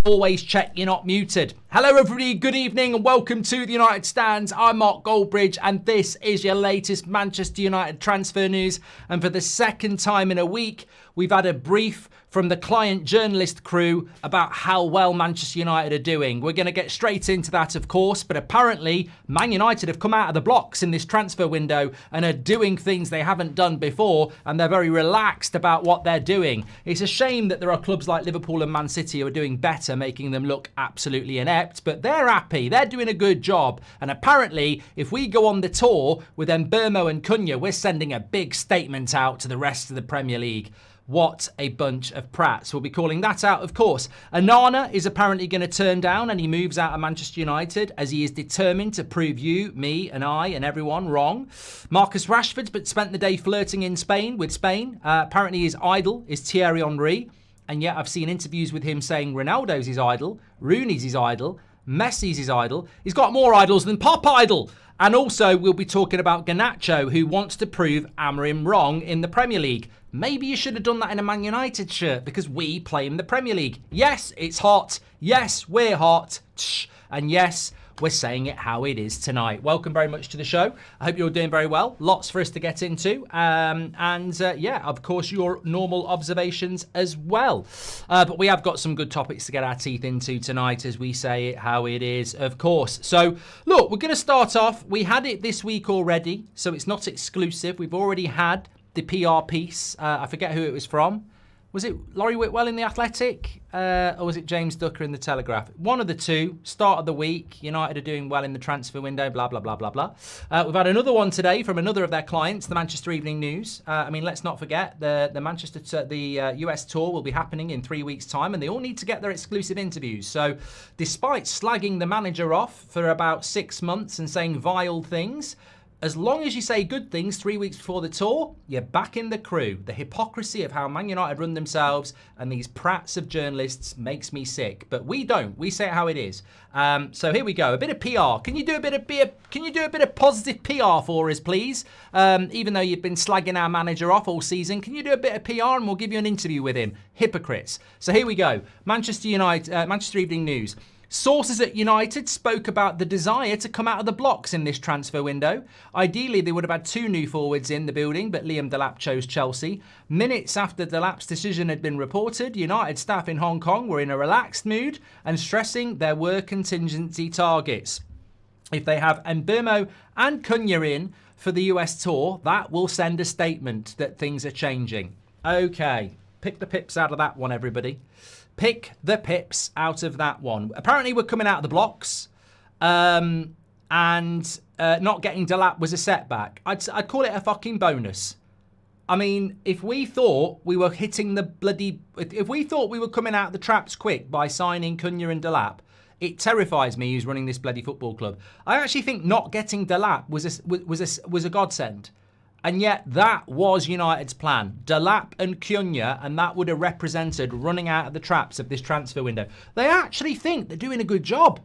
Always check you're not muted. Hello everybody, good evening and welcome to the United Stands. I'm Mark Goldbridge and this is your latest Manchester United transfer news. And for the second time in a week, we've had a brief from the client journalist crew about how well Manchester United are doing. We're going to get straight into that, of course, but apparently Man United have come out of the blocks in this transfer window and are doing things they haven't done before, and they're very relaxed about what they're doing. It's a shame that there are clubs like Liverpool and Man City who are doing better, making them look absolutely inept, but they're happy. They're doing a good job. And apparently, if we go on the tour with Mbeumo and Cunha, we're sending a big statement out to the rest of the Premier League. What a bunch of prats. We'll be calling that out, of course. Onana is apparently going to turn down any moves out of Manchester United as he is determined to prove you, me and I and everyone wrong. Marcus Rashford but spent the day flirting in Spain with Spain. Apparently his idol is Thierry Henry. And yet I've seen interviews with him saying Ronaldo's his idol, Rooney's his idol, Messi's his idol. He's got more idols than Pop Idol. And also we'll be talking about Garnacho, who wants to prove Amorim wrong in the Premier League. Maybe you should have done that in a Man United shirt because we play in the Premier League. Yes, it's hot. Yes, we're hot. And yes, we're saying it how it is tonight. Welcome very much to the show. I hope you're doing very well. Lots for us to get into. Yeah, of course, your normal observations as well. But we have got some good topics to get our teeth into tonight as we say it how it is, of course. So, look, we're going to start off. We had it this week already, so it's not exclusive. We've already had the PR piece. I forget who it was from. Was it Laurie Whitwell in The Athletic? Or was it James Ducker in The Telegraph? One of the two. Start of the week. United are doing well in the transfer window, blah, blah, blah, blah, blah. We've had another one today from another of their clients, the Manchester Evening News. I mean, let's not forget, the US tour will be happening in 3 weeks' time, and they all need to get their exclusive interviews. So despite slagging the manager off for about 6 months and saying vile things, as long as you say good things 3 weeks before the tour, you're back in the crew. The hypocrisy of how Man United run themselves and these prats of journalists makes me sick. But we don't. We say it how it is. So here we go. A bit of PR. Can you do a bit of positive PR for us, please? Even though you've been slagging our manager off all season, can you do a bit of PR and we'll give you an interview with him? Hypocrites. So here we go. Manchester Evening News. Sources at United spoke about the desire to come out of the blocks in this transfer window. Ideally, they would have had 2 new forwards in the building, but Liam Delap chose Chelsea. Minutes after Delap's decision had been reported, United staff in Hong Kong were in a relaxed mood and stressing there were contingency targets. If they have Mbeumo and Cunha in for the US tour, that will send a statement that things are changing. Okay, pick the pips out of that one, everybody. Pick the pips out of that one. Apparently, we're coming out of the blocks, and not getting Delap was a setback. I'd call it a fucking bonus. I mean, if we thought we were hitting the bloody... If we thought we were coming out the traps quick by signing Cunha and Delap, it terrifies me who's running this bloody football club. I actually think not getting Delap was a godsend. And yet that was United's plan. Delap and Cunha, and that would have represented running out of the traps of this transfer window. They actually think they're doing a good job.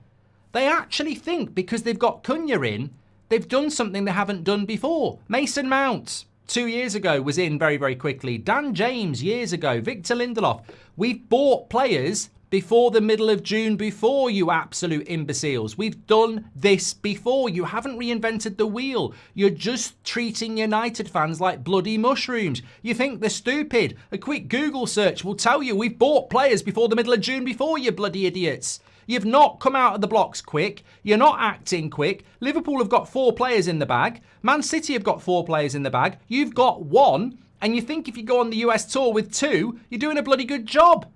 They actually think because they've got Cunha in, they've done something they haven't done before. Mason Mount, 2 years ago, was in very, very quickly. Dan James, years ago. Victor Lindelof. We've bought players before the middle of June, before, you absolute imbeciles. We've done this before. You haven't reinvented the wheel. You're just treating United fans like bloody mushrooms. You think they're stupid. A quick Google search will tell you we've bought players before the middle of June before, you bloody idiots. You've not come out of the blocks quick. You're not acting quick. Liverpool have got 4 players in the bag. Man City have got 4 players in the bag. You've got 1. And you think if you go on the US tour with 2, you're doing a bloody good job.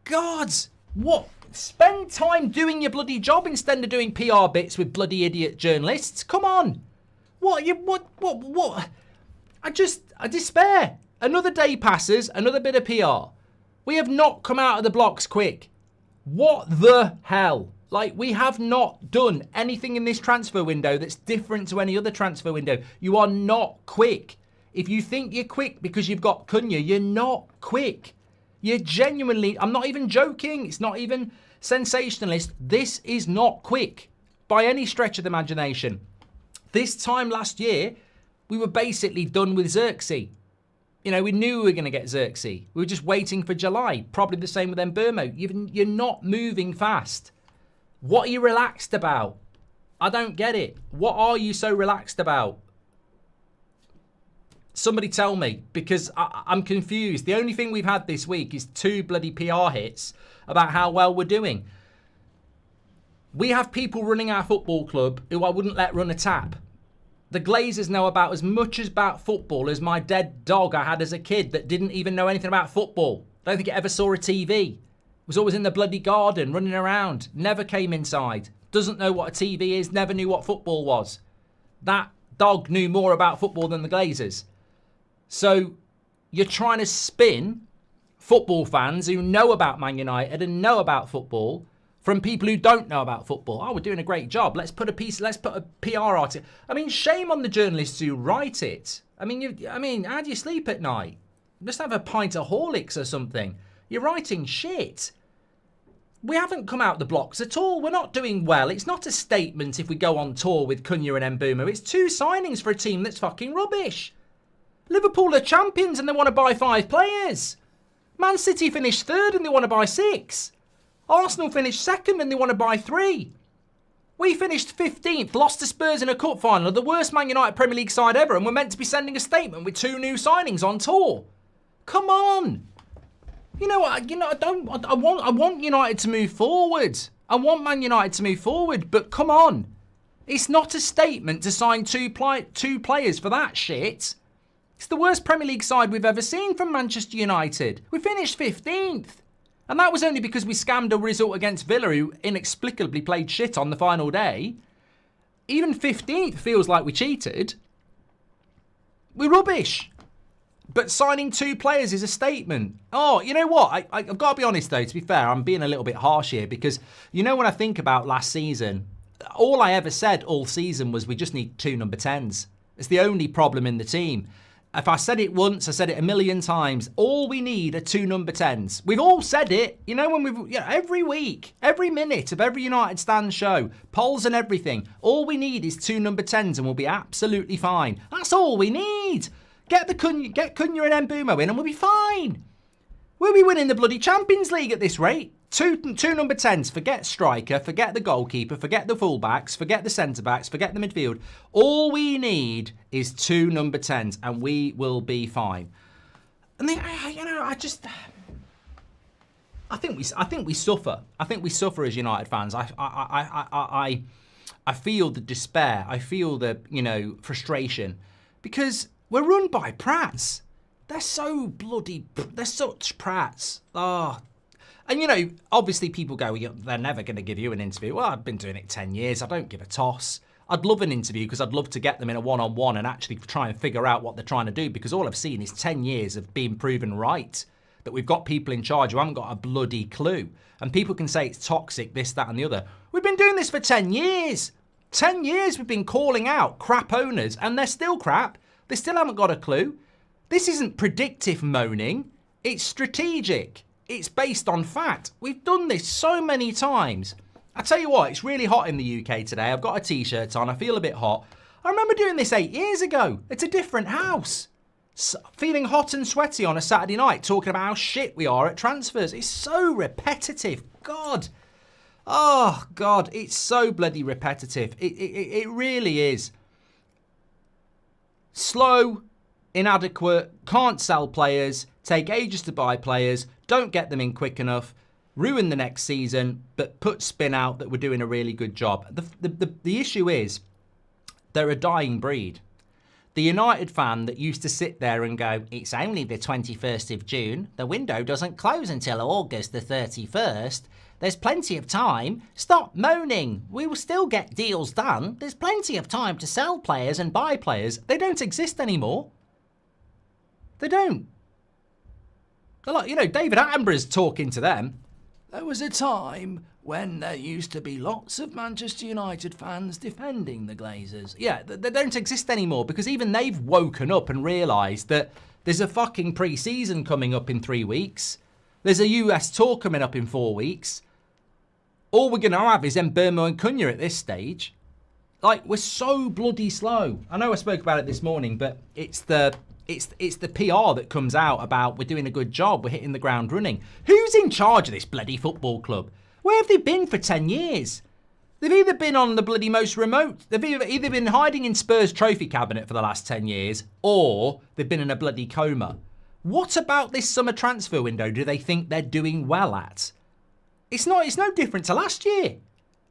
God, what? Spend time doing your bloody job instead of doing PR bits with bloody idiot journalists. Come on. What? I despair. Another day passes, another bit of PR. We have not come out of the blocks quick. What the hell? Like, we have not done anything in this transfer window that's different to any other transfer window. You are not quick. If you think you're quick because you've got Cunha, you're not quick. You're genuinely, I'm not even joking. It's not even sensationalist. This is not quick by any stretch of the imagination. This time last year, we were basically done with Xerxes. You know, we knew we were going to get Xerxes. We were just waiting for July. Probably the same with Mbeumo. You're not moving fast. What are you relaxed about? I don't get it. What are you so relaxed about? Somebody tell me, because I'm confused. The only thing we've had this week is 2 bloody PR hits about how well we're doing. We have people running our football club who I wouldn't let run a tap. The Glazers know about as much about football as my dead dog I had as a kid that didn't even know anything about football. I don't think it ever saw a TV. Was always in the bloody garden, running around. Never came inside. Doesn't know what a TV is. Never knew what football was. That dog knew more about football than the Glazers. So you're trying to spin football fans who know about Man United and know about football from people who don't know about football. Oh, we're doing a great job. Let's put a PR article. I mean, shame on the journalists who write it. I mean, how do you sleep at night? Just have a pint of Horlicks or something. You're writing shit. We haven't come out the blocks at all. We're not doing well. It's not a statement if we go on tour with Cunha and Mbeumo. It's 2 signings for a team that's fucking rubbish. Liverpool are champions and they want to buy 5 players. Man City finished 3rd and they want to buy 6. Arsenal finished 2nd and they want to buy 3. We finished 15th, lost to Spurs in a cup final, the worst Man United Premier League side ever, and we're meant to be sending a statement with 2 new signings on tour. Come on. You know what? I want United to move forward. I want Man United to move forward, but come on. It's not a statement to sign 2 players for that shit. It's the worst Premier League side we've ever seen from Manchester United. We finished 15th. And that was only because we scammed a result against Villa, who inexplicably played shit on the final day. Even 15th feels like we cheated. We're rubbish. But signing 2 players is a statement. Oh, you know what? I've got to be honest, though, to be fair, I'm being a little bit harsh here. Because, you know, when I think about last season, all I ever said all season was we just need 2 number 10s. It's the only problem in the team. If I said it once, I said it a million times. All we need are 2 number 10s. We've all said it. You know, every week, every minute of every United Stand show, polls and everything. All we need is 2 number 10s and we'll be absolutely fine. That's all we need. Get Cunha and Mbeumo in and we'll be fine. We'll be winning the bloody Champions League at this rate. 2 number 10s. Forget striker, forget the goalkeeper, forget the fullbacks, forget the centre-backs, forget the midfield. All we need is 2 number 10s and we will be fine. And then, I think we suffer. I think we suffer as United fans. I feel the despair. I feel the, frustration. Because we're run by prats. They're so they're such prats. Oh. And, obviously people go, they're never going to give you an interview. Well, I've been doing it 10 years. I don't give a toss. I'd love an interview because I'd love to get them in a one-on-one and actually try and figure out what they're trying to do, because all I've seen is 10 years of being proven right, that we've got people in charge who haven't got a bloody clue. And people can say it's toxic, this, that and the other. We've been doing this for 10 years. 10 years we've been calling out crap owners and they're still crap. They still haven't got a clue. This isn't predictive moaning. It's strategic. It's based on fact. We've done this so many times. I tell you what, it's really hot in the UK today. I've got a t-shirt on. I feel a bit hot. I remember doing this 8 years ago. It's a different house. Feeling hot and sweaty on a Saturday night, talking about how shit we are at transfers. It's so repetitive. God. Oh, God. It's so bloody repetitive. It really is. Slow, inadequate, can't sell players, take ages to buy players, don't get them in quick enough, ruin the next season, but put spin out that we're doing a really good job. The issue is, they're a dying breed. The United fan that used to sit there and go, it's only the 21st of June, the window doesn't close until August the 31st, there's plenty of time, stop moaning, we will still get deals done, there's plenty of time to sell players and buy players. They don't exist anymore. They don't. They're like, David Attenborough's talking to them. There was a time when there used to be lots of Manchester United fans defending the Glazers. Yeah, they don't exist anymore because even they've woken up and realised that there's a fucking pre-season coming up in 3 weeks. There's a US tour coming up in 4 weeks. All we're going to have is Mbeumo and Cunha at this stage. Like, we're so bloody slow. I know I spoke about it this morning, but it's the It's the PR that comes out about we're doing a good job, we're hitting the ground running. Who's in charge of this bloody football club? Where have they been for 10 years? They've either been on the bloody most remote, they've either been hiding in Spurs trophy cabinet for the last 10 years, or they've been in a bloody coma. What about this summer transfer window do they think they're doing well at? It's no different to last year.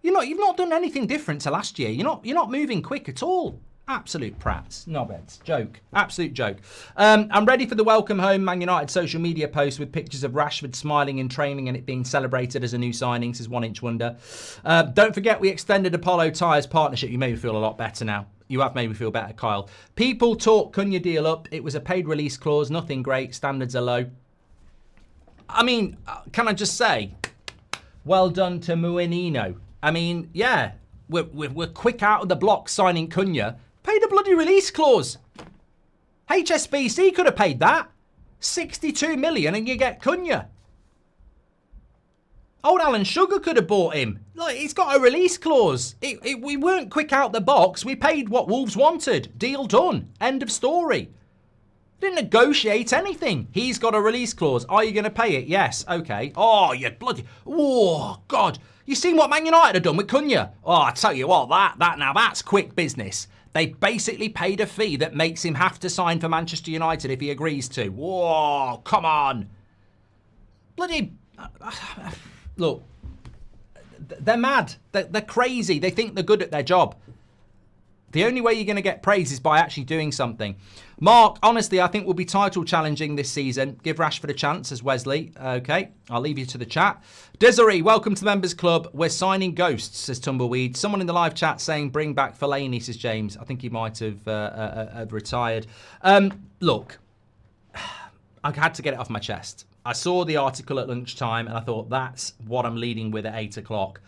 You've not done anything different to last year. You're not moving quick at all. Absolute prats, knobheads, joke, absolute joke. I'm ready for the welcome home Man United social media post with pictures of Rashford smiling in training and it being celebrated as a new signing, says 1 Inch Wonder. Don't forget we extended Apollo Tyres partnership. You made me feel a lot better now. You have made me feel better, Kyle. People talk Cunha deal up. It was a paid release clause, nothing great, standards are low. I mean, can I just say, well done to Mainoo. I mean, yeah, we're quick out of the block signing Cunha. Paid a bloody release clause. HSBC could have paid that. 62 million and you get Cunha. Old Alan Sugar could have bought him. Like, he's got a release clause. We weren't quick out the box. We paid what Wolves wanted. Deal done. End of story. Didn't negotiate anything. He's got a release clause. Are you going to pay it? Yes. Okay. Oh, you bloody... Oh, God. You seen what Man United have done with Cunha? Oh, I tell you what, that's quick business. They basically paid a fee that makes him have to sign for Manchester United if he agrees to. Whoa, come on. Bloody... Look, they're mad. They're crazy. They think they're good at their job. The only way you're going to get praise is by actually doing something. Mark, honestly, I think we'll be title challenging this season. Give Rashford a chance, as Wesley. Okay, I'll leave you to the chat. Desiree, welcome to the Members Club. We're signing ghosts, says Tumbleweed. Someone in the live chat saying bring back Fellaini, says James. I think he might have retired. Look, I had to get it off my chest. I saw the article at lunchtime and I thought that's what I'm leading with at 8 o'clock.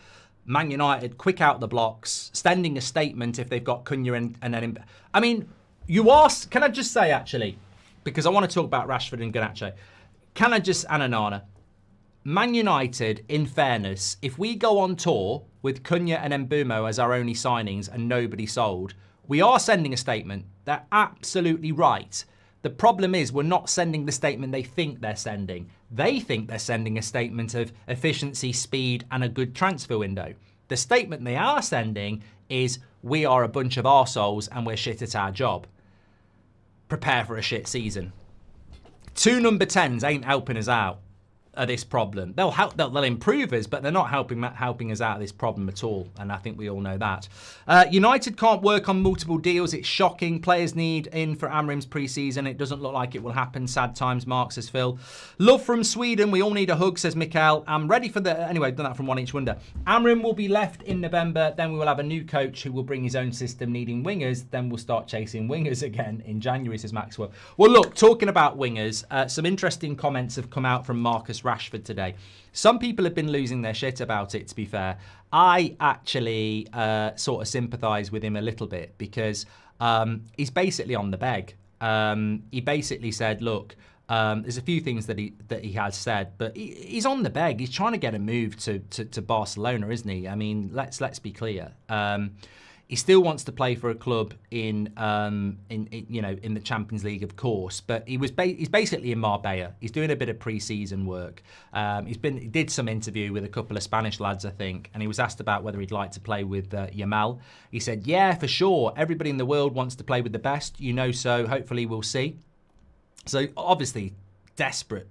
Man United, quick out the blocks, sending a statement if they've got Cunha and then... I mean, you asked... Can I just say, actually, because I want to talk about Rashford and Garnacho. Can I just... And Onana. Man United, in fairness, if we go on tour with Cunha and Mbeumo as our only signings and nobody sold, we are sending a statement. They're absolutely right. The problem is we're not sending the statement they think they're sending. They think they're sending a statement of efficiency, speed, and a good transfer window. The statement they are sending is we are a bunch of arseholes and we're shit at our job. Prepare for a shit season. 2 number 10s ain't helping us out of this problem. They'll help. They'll improve us, but they're not helping us out of this problem at all. And I think we all know that. United can't work on multiple deals. It's shocking. Players need in for Amorim's pre-season. It doesn't look like it will happen. Sad times, Mark, says Phil. Love from Sweden. We all need a hug, says Mikael. I'm ready for the... Anyway, done that from 1 Inch Wonder. Amorim will be left in November. Then we will have a new coach who will bring his own system needing wingers. Then we'll start chasing wingers again in January, says Maxwell. Well, look, talking about wingers, some interesting comments have come out from Marcus Rashford today. Some people have been losing their shit about it, to be fair. I actually sort of sympathise with him a little bit because he's basically on the beg. He basically said, look, there's a few things that he has said, but he's on the beg. He's trying to get a move to Barcelona, isn't he? I mean, let's be clear. He still wants to play for a club in the Champions League, of course. But he's basically in Marbella. He's doing a bit of pre-season work. He did some interview with a couple of Spanish lads, I think, and he was asked about whether he'd like to play with Yamal. He said, "Yeah, for sure. Everybody in the world wants to play with the best, so hopefully we'll see." So obviously, desperate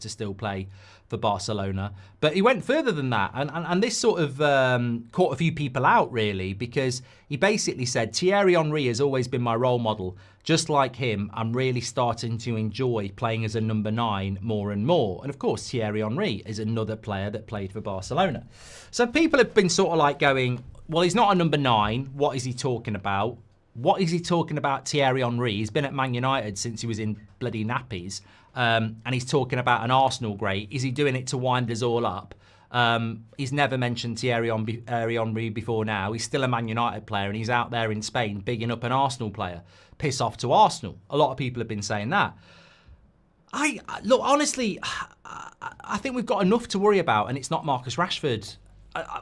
to still play for Barcelona. But he went further than that. And this sort of caught a few people out, really, because he basically said, Thierry Henry has always been my role model. Just like him, I'm really starting to enjoy playing as a number 9 more and more. And of course, Thierry Henry is another player that played for Barcelona. So people have been sort of like going, well, he's not a number 9. What is he talking about? What is he talking about, Thierry Henry? He's been at Man United since he was in bloody nappies. And he's talking about an Arsenal great. Is he doing it to wind us all up? He's never mentioned Thierry Henry before now. He's still a Man United player and he's out there in Spain bigging up an Arsenal player. Piss off to Arsenal. A lot of people have been saying that. Look, honestly, I think we've got enough to worry about and it's not Marcus Rashford.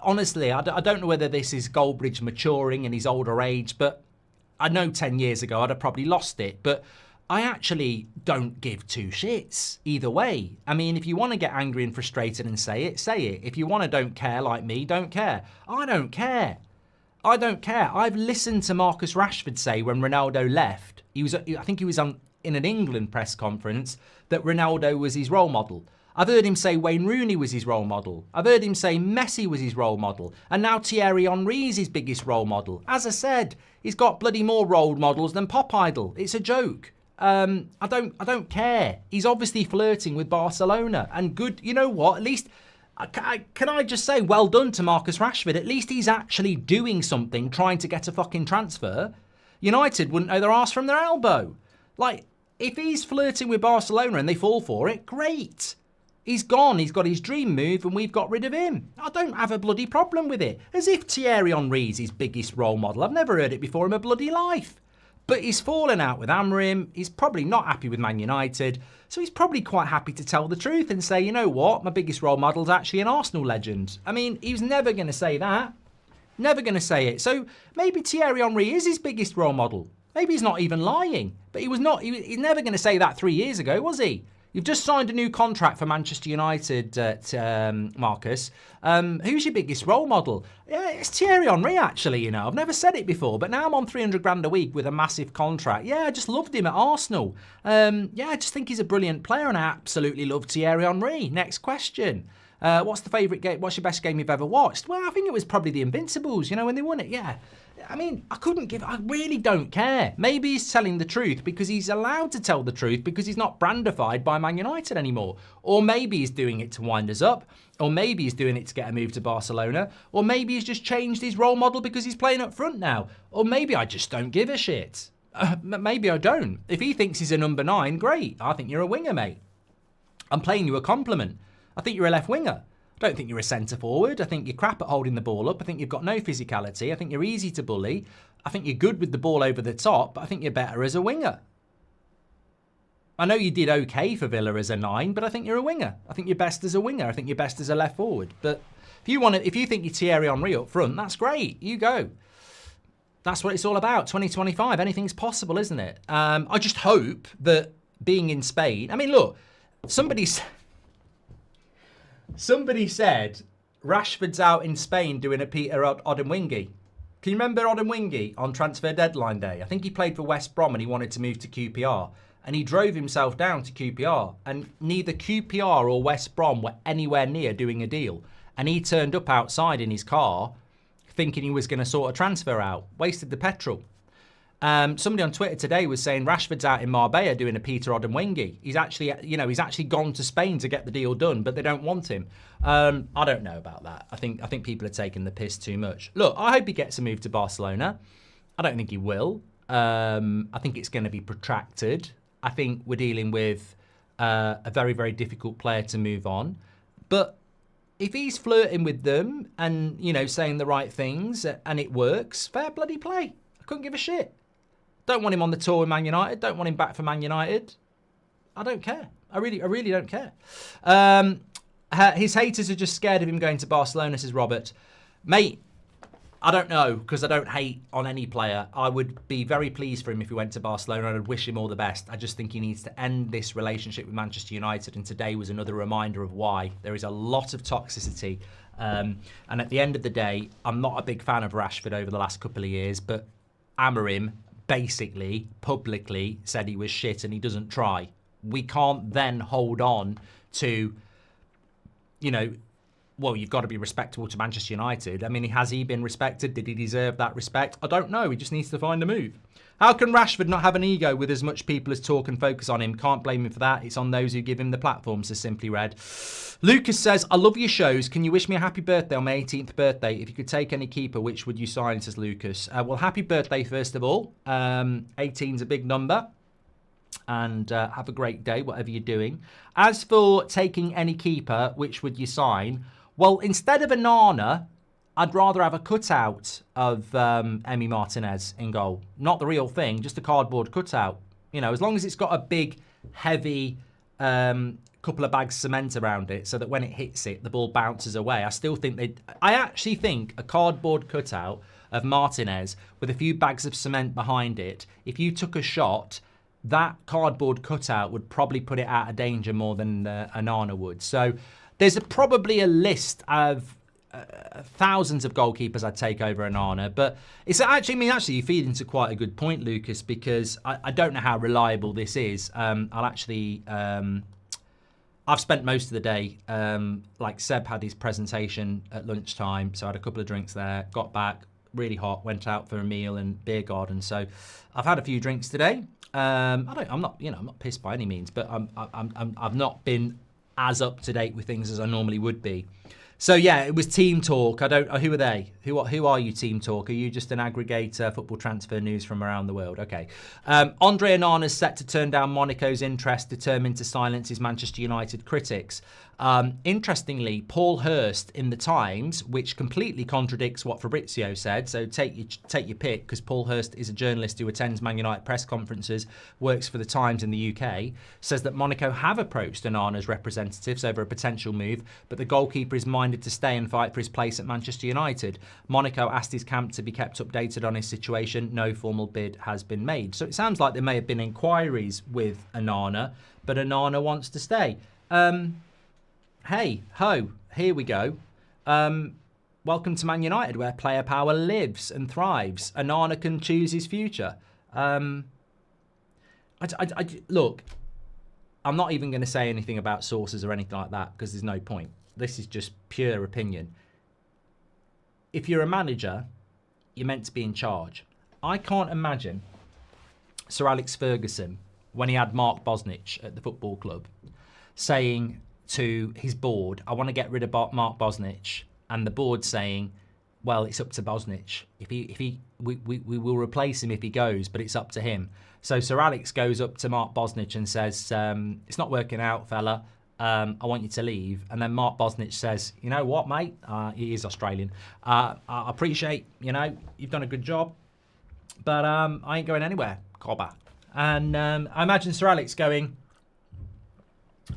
Honestly, I don't know whether this is Goldbridge maturing in his older age, but I know 10 years ago I'd have probably lost it. But I actually don't give two shits either way. I mean, if you want to get angry and frustrated and say it, say it. If you want to don't care like me, don't care. I don't care. I don't care. I've listened to Marcus Rashford say when Ronaldo left, I think he was in an England press conference, that Ronaldo was his role model. I've heard him say Wayne Rooney was his role model. I've heard him say Messi was his role model. And now Thierry Henry is his biggest role model. As I said, he's got bloody more role models than Pop Idol. It's a joke. I don't care. He's obviously flirting with Barcelona. And good, you know what? At least, can I just say well done to Marcus Rashford? At least he's actually doing something, trying to get a fucking transfer. United wouldn't know their arse from their elbow. Like, if he's flirting with Barcelona and they fall for it, great. He's gone, he's got his dream move and we've got rid of him. I don't have a bloody problem with it. As if Thierry Henry's his biggest role model. I've never heard it before in my bloody life. But he's fallen out with Amorim. He's probably not happy with Man United. So he's probably quite happy to tell the truth and say, you know what, my biggest role model's actually an Arsenal legend. I mean, he was never going to say that. Never going to say it. So maybe Thierry Henry is his biggest role model. Maybe he's not even lying. But he's never going to say that 3 years ago, was he? You've just signed a new contract for Manchester United, Marcus. Who's your biggest role model? Yeah, it's Thierry Henry, actually, you know. I've never said it before, but now I'm on 300 grand a week with a massive contract. Yeah, I just loved him at Arsenal. Yeah, I just think he's a brilliant player, and I absolutely love Thierry Henry. Next question. What's the favourite game? What's your best game you've ever watched? Well, I think it was probably the Invincibles, you know, when they won it. Yeah. I mean, I really don't care. Maybe he's telling the truth because he's allowed to tell the truth because he's not brandified by Man United anymore. Or maybe he's doing it to wind us up. Or maybe he's doing it to get a move to Barcelona. Or maybe he's just changed his role model because he's playing up front now. Or maybe I just don't give a shit. Maybe I don't. If he thinks he's a number 9, great. I think you're a winger, mate. I'm paying you a compliment. I think you're a left winger. I don't think you're a centre forward. I think you're crap at holding the ball up. I think you've got no physicality. I think you're easy to bully. I think you're good with the ball over the top, but I think you're better as a winger. I know you did okay for Villa as a 9, but I think you're a winger. I think you're best as a winger. I think you're best as a left forward. But if you think you're Thierry Henry up front, that's great. You go. That's what it's all about. 2025. Anything's possible, isn't it? I just hope that being in Spain. I mean, look, somebody said Rashford's out in Spain doing a Peter Odemwingie. Can you remember Odemwingie on transfer deadline day? I think he played for West Brom and he wanted to move to QPR. And he drove himself down to QPR. And neither QPR or West Brom were anywhere near doing a deal. And he turned up outside in his car thinking he was going to sort a transfer out. Wasted the petrol. Somebody on Twitter today was saying Rashford's out in Marbella doing a Peter Odemwingie. He's actually gone to Spain to get the deal done, but they don't want him. I don't know about that. I think people are taking the piss too much. Look, I hope he gets a move to Barcelona. I don't think he will. I think it's going to be protracted. I think we're dealing with a very, very difficult player to move on. But if he's flirting with them and, you know, saying the right things and it works, fair bloody play. I couldn't give a shit. Don't want him on the tour with Man United. Don't want him back for Man United. I don't care. I really don't care. His haters are just scared of him going to Barcelona, says Robert. Mate, I don't know, because I don't hate on any player. I would be very pleased for him if he went to Barcelona and I'd wish him all the best. I just think he needs to end this relationship with Manchester United, and today was another reminder of why. There is a lot of toxicity. And at the end of the day, I'm not a big fan of Rashford over the last couple of years, but Amorim basically, publicly said he was shit and he doesn't try. We can't then hold on to, you know, well, you've got to be respectable to Manchester United. I mean, has he been respected? Did he deserve that respect? I don't know. He just needs to find a move. How can Rashford not have an ego with as much people as talk and focus on him? Can't blame him for that. It's on those who give him the platform, says Simply Red. Lucas says, I love your shows. Can you wish me a happy birthday on my 18th birthday? If you could take any keeper, which would you sign, says Lucas? Well, happy birthday, first of all. 18's a big number. And have a great day, whatever you're doing. As for taking any keeper, which would you sign? Well, instead of Onana, I'd rather have a cutout of Emi Martinez in goal. Not the real thing, just a cardboard cutout. You know, as long as it's got a big, heavy couple of bags of cement around it so that when it hits it, the ball bounces away. I actually think a cardboard cutout of Martinez with a few bags of cement behind it, if you took a shot, that cardboard cutout would probably put it out of danger more than Onana would. So there's probably a list of thousands of goalkeepers I'd take over Onana, but it's actually, you feed into quite a good point, Lucas, because I don't know how reliable this is. I've spent most of the day, like Seb had his presentation at lunchtime, so I had a couple of drinks there, got back, really hot, went out for a meal and beer garden. So I've had a few drinks today. I'm not pissed by any means, but I've not been as up to date with things as I normally would be. So yeah, it was Team Talk. Who are they? Who are you, Team Talk? Are you just an aggregator, football transfer news from around the world? Okay. Andre Onana's set to turn down Monaco's interest, determined to silence his Manchester United critics. Interestingly, Paul Hurst in the Times, which completely contradicts what Fabrizio said, so take your pick, because Paul Hurst is a journalist who attends Man United press conferences, works for the Times in the UK, says that Monaco have approached Onana's representatives over a potential move, but the goalkeeper is minded to stay and fight for his place at Manchester United. Monaco asked his camp to be kept updated on his situation. No formal bid has been made. So it sounds like there may have been inquiries with Onana, but Onana wants to stay. Hey, ho, here we go. Welcome to Man United, where player power lives and thrives. Onana can choose his future. Look, I'm not even going to say anything about sources or anything like that, because there's no point. This is just pure opinion. If you're a manager, you're meant to be in charge. I can't imagine Sir Alex Ferguson, when he had Mark Bosnich at the football club, saying to his board, I want to get rid of Mark Bosnich, and the board saying, well, it's up to Bosnich. We will replace him if he goes, but it's up to him. So Sir Alex goes up to Mark Bosnich and says, it's not working out, fella. I want you to leave. And then Mark Bosnich says, you know what, mate? He is Australian. I appreciate, you've done a good job, but I ain't going anywhere, cobber. And I imagine Sir Alex going,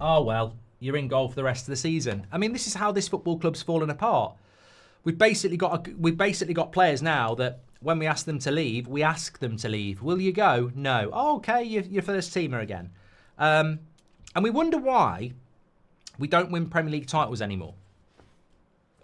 oh, well, you're in goal for the rest of the season. I mean, this is how this football club's fallen apart. We've basically got players now that when we ask them to leave, we ask them to leave. Will you go? No. Oh, okay, you're first teamer again. And we wonder why we don't win Premier League titles anymore.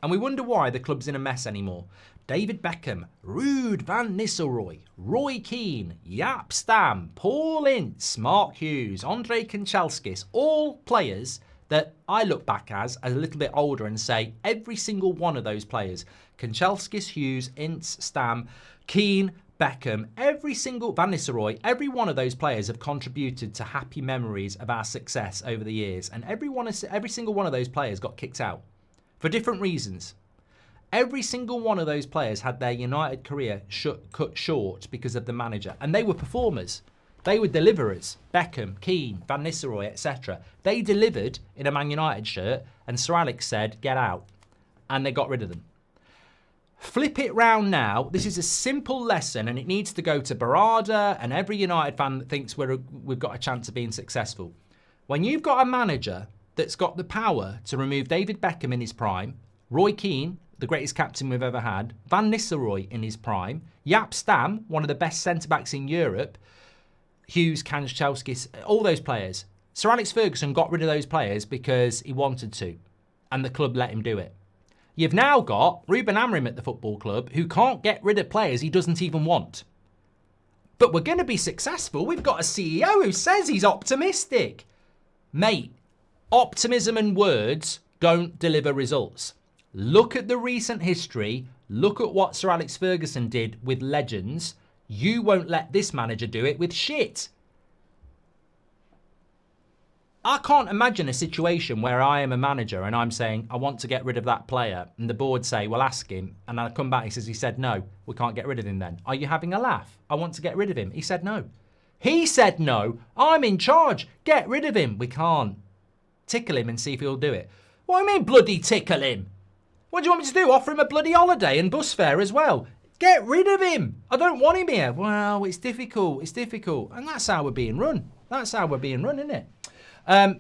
And we wonder why the club's in a mess anymore. David Beckham, Ruud van Nistelrooy, Roy Keane, Jaap Stam, Paul Ince, Mark Hughes, Andre Kanchelskis, all players that I look back as a little bit older and say every single one of those players, Kanchelskis, Hughes, Ince, Stam, Keane, Beckham, every single, Van Nistelrooy, every one of those players have contributed to happy memories of our success over the years. And every single one of those players got kicked out for different reasons. Every single one of those players had their United career cut short because of the manager. And they were performers. They were deliverers. Beckham, Keane, Van Nistelrooy, etc. They delivered in a Man United shirt, and Sir Alex said, get out. And they got rid of them. Flip it round now. This is a simple lesson, and it needs to go to Barada and every United fan that thinks we've got a chance of being successful. When you've got a manager that's got the power to remove David Beckham in his prime, Roy Keane, the greatest captain we've ever had, Van Nistelrooy in his prime, Jaap Stam, one of the best centre-backs in Europe, Hughes, Kanchelskis, all those players. Sir Alex Ferguson got rid of those players because he wanted to, and the club let him do it. You've now got Ruben Amorim at the football club who can't get rid of players he doesn't even want. But we're going to be successful. We've got a CEO who says he's optimistic. Mate, optimism and words don't deliver results. Look at the recent history. Look at what Sir Alex Ferguson did with legends. You won't let this manager do it with shit. I can't imagine a situation where I am a manager and I'm saying, I want to get rid of that player. And the board say, well, ask him. And I come back, he says, he said, no, we can't get rid of him then. Are you having a laugh? I want to get rid of him. He said, no. He said, no, I'm in charge. Get rid of him. We can't. Tickle him and see if he'll do it. What do you mean bloody tickle him? What do you want me to do? Offer him a bloody holiday and bus fare as well? Get rid of him. I don't want him here. Well, it's difficult. It's difficult. And that's how we're being run. That's how we're being run, isn't it?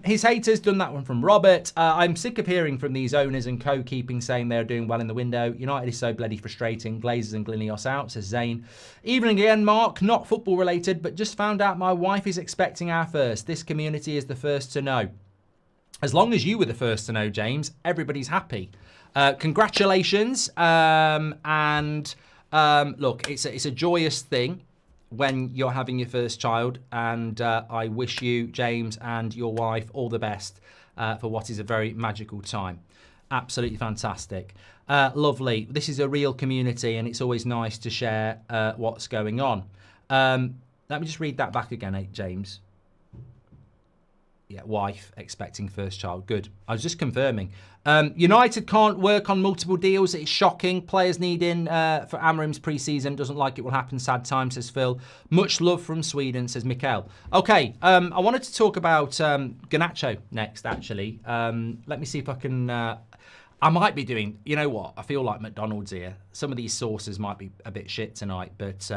His haters done that one from Robert. I'm sick of hearing from these owners and co-keeping saying they're doing well in the window. United is so bloody frustrating. Glazers and Glinios out, says Zane. Evening again, Mark. Not football related, but just found out my wife is expecting our first. This community is the first to know. As long as you were the first to know, James, everybody's happy. Congratulations. Look, it's a joyous thing when you're having your first child, and I wish you, James, and your wife all the best for what is a very magical time. Absolutely fantastic. Lovely. This is a real community, and it's always nice to share what's going on. Let me just read that back again, James. Yeah, wife expecting first child. Good. I was just confirming. United can't work on multiple deals. It's shocking. Players needing for Amorim's pre-season. Doesn't like it will happen. Sad time, says Phil. Much love from Sweden, says Mikael. Okay, I wanted to talk about Garnacho next, actually. Let me see if I can... I might be doing... You know what? I feel like McDonald's here. Some of these sources might be a bit shit tonight, but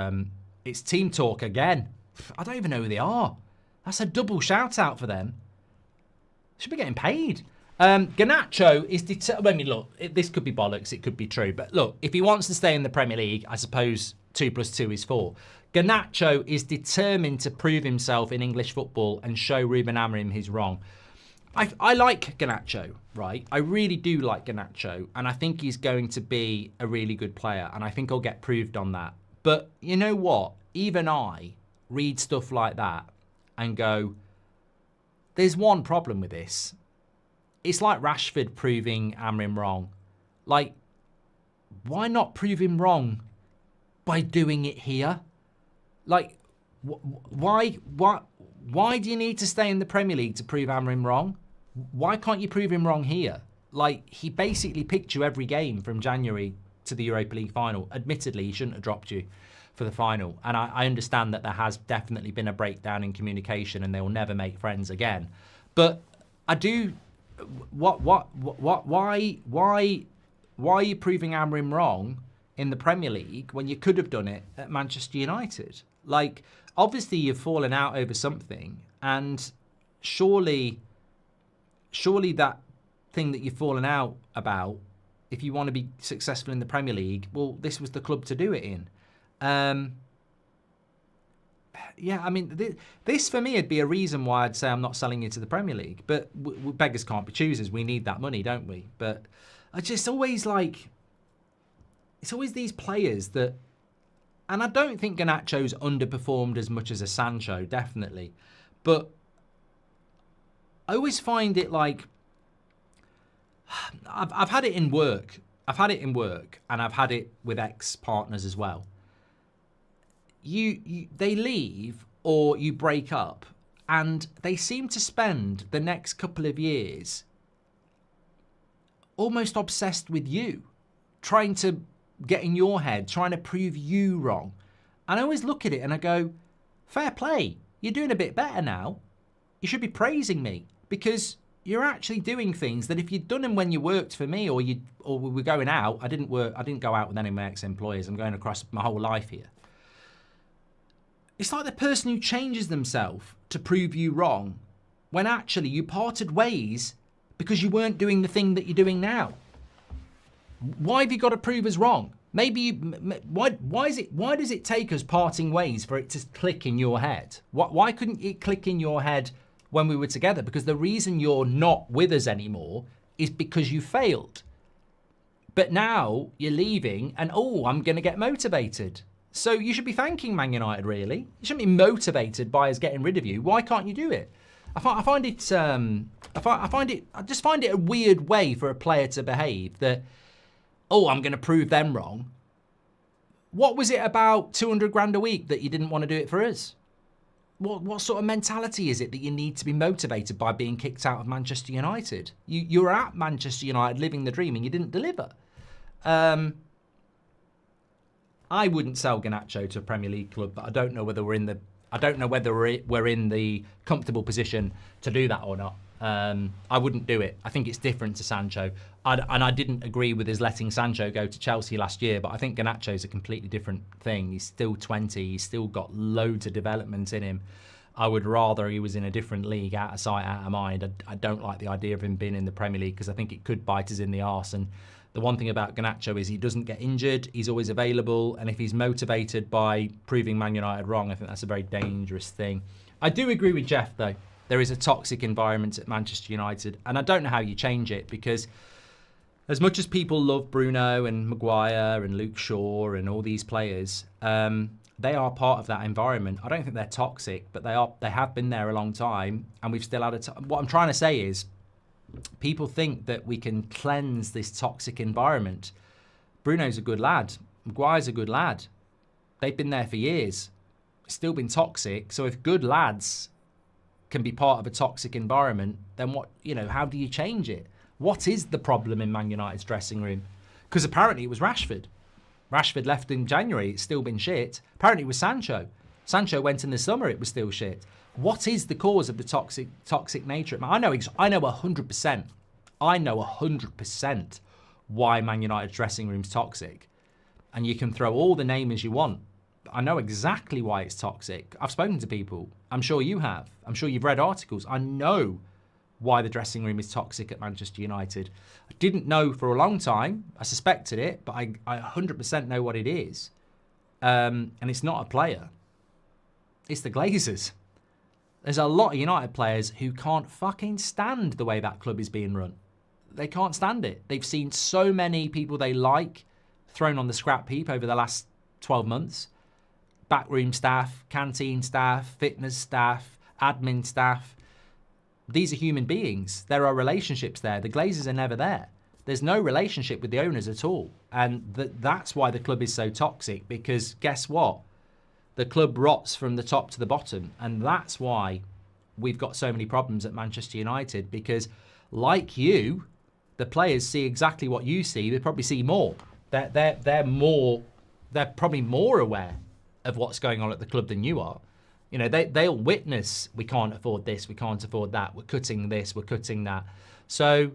it's team talk again. I don't even know who they are. That's a double shout-out for them. Should be getting paid. Garnacho is I mean, look, this could be bollocks, it could be true, but look, if he wants to stay in the Premier League, I suppose 2 + 2 is 4. Garnacho is determined to prove himself in English football and show Ruben Amorim he's wrong. I like Garnacho, right? I really do like Garnacho, and I think he's going to be a really good player, and I think I'll get proved on that. But you know what? Even I read stuff like that and go, there's one problem with this. It's like Rashford proving Amorim wrong. Like, why not prove him wrong by doing it here? Like, why do you need to stay in the Premier League to prove Amorim wrong? Why can't you prove him wrong here? Like, he basically picked you every game from January to the Europa League final. Admittedly, he shouldn't have dropped you for the final. And I understand that there has definitely been a breakdown in communication and they will never make friends again. But I do... Why are you proving Amorim wrong in the Premier League when you could have done it at Manchester United? Like, obviously you've fallen out over something, and surely that thing that you've fallen out about, if you want to be successful in the Premier League, well, this was the club to do it in. Yeah, I mean, this for me would be a reason why I'd say I'm not selling you to the Premier League. But beggars can't be choosers. We need that money, don't we? But I just always like... It's always these players that... And I don't think Garnacho's underperformed as much as a Sancho, definitely. But I always find it like... I've had it in work. I've had it in work, and I've had it with ex-partners as well. They leave or you break up, and they seem to spend the next couple of years almost obsessed with you, trying to get in your head, trying to prove you wrong. And I always look at it and I go, fair play, you're doing a bit better now. You should be praising me, because you're actually doing things that if you'd done them when you worked for me or we were going out. I didn't go out with any of my ex-employers. I'm going across my whole life here. It's like the person who changes themselves to prove you wrong when actually you parted ways because you weren't doing the thing that you're doing now. Why have you got to prove us wrong? Why does it take us parting ways for it to click in your head? Why couldn't it click in your head when we were together? Because the reason you're not with us anymore is because you failed. But now you're leaving and, oh, I'm going to get motivated. So you should be thanking Man United, really. You shouldn't be motivated by us getting rid of you. Why can't you do it? I just find it a weird way for a player to behave that, oh, I'm going to prove them wrong. What was it about 200 grand a week that you didn't want to do it for us? What sort of mentality is it that you need to be motivated by being kicked out of Manchester United? You were at Manchester United living the dream and you didn't deliver. I wouldn't sell Garnacho to a Premier League club, but I don't know whether we're in the comfortable position to do that or not. I wouldn't do it. I think it's different to Sancho. And I didn't agree with his letting Sancho go to Chelsea last year, but I think Garnacho's a completely different thing. He's still 20. He's still got loads of development in him. I would rather he was in a different league, out of sight, out of mind. I don't like the idea of him being in the Premier League because I think it could bite us in the arse. And the one thing about Garnacho is he doesn't get injured. He's always available. And if he's motivated by proving Man United wrong, I think that's a very dangerous thing. I do agree with Jeff, though. There is a toxic environment at Manchester United. And I don't know how you change it because as much as people love Bruno and Maguire and Luke Shaw and all these players, they are part of that environment. I don't think they're toxic, but they have been there a long time, and we've still had what I'm trying to say is, people think that we can cleanse this toxic environment. Bruno's a good lad. Maguire's a good lad. They've been there for years. It's still been toxic. So if good lads can be part of a toxic environment, then what? How do you change it? What is the problem in Man United's dressing room? Because apparently it was Rashford. Rashford left in January, it's still been shit. Apparently it was Sancho. Sancho went in the summer, it was still shit. What is the cause of the toxic nature? I know 100%. I know 100% why Man United's dressing room's toxic. And you can throw all the names you want. I know exactly why it's toxic. I've spoken to people. I'm sure you have. I'm sure you've read articles. I know why the dressing room is toxic at Manchester United. I didn't know for a long time. I suspected it, but I 100% know what it is. And it's not a player. It's the Glazers. There's a lot of United players who can't fucking stand the way that club is being run. They can't stand it. They've seen so many people they like thrown on the scrap heap over the last 12 months. Backroom staff, canteen staff, fitness staff, admin staff. These are human beings. There are relationships there. The Glazers are never there. There's no relationship with the owners at all. And that's why the club is so toxic, because guess what? The club rots from the top to the bottom. And that's why we've got so many problems at Manchester United, because like you, the players see exactly what you see. They probably see more. They're probably more aware of what's going on at the club than you are. They'll witness, we can't afford this, we can't afford that, we're cutting this, we're cutting that. So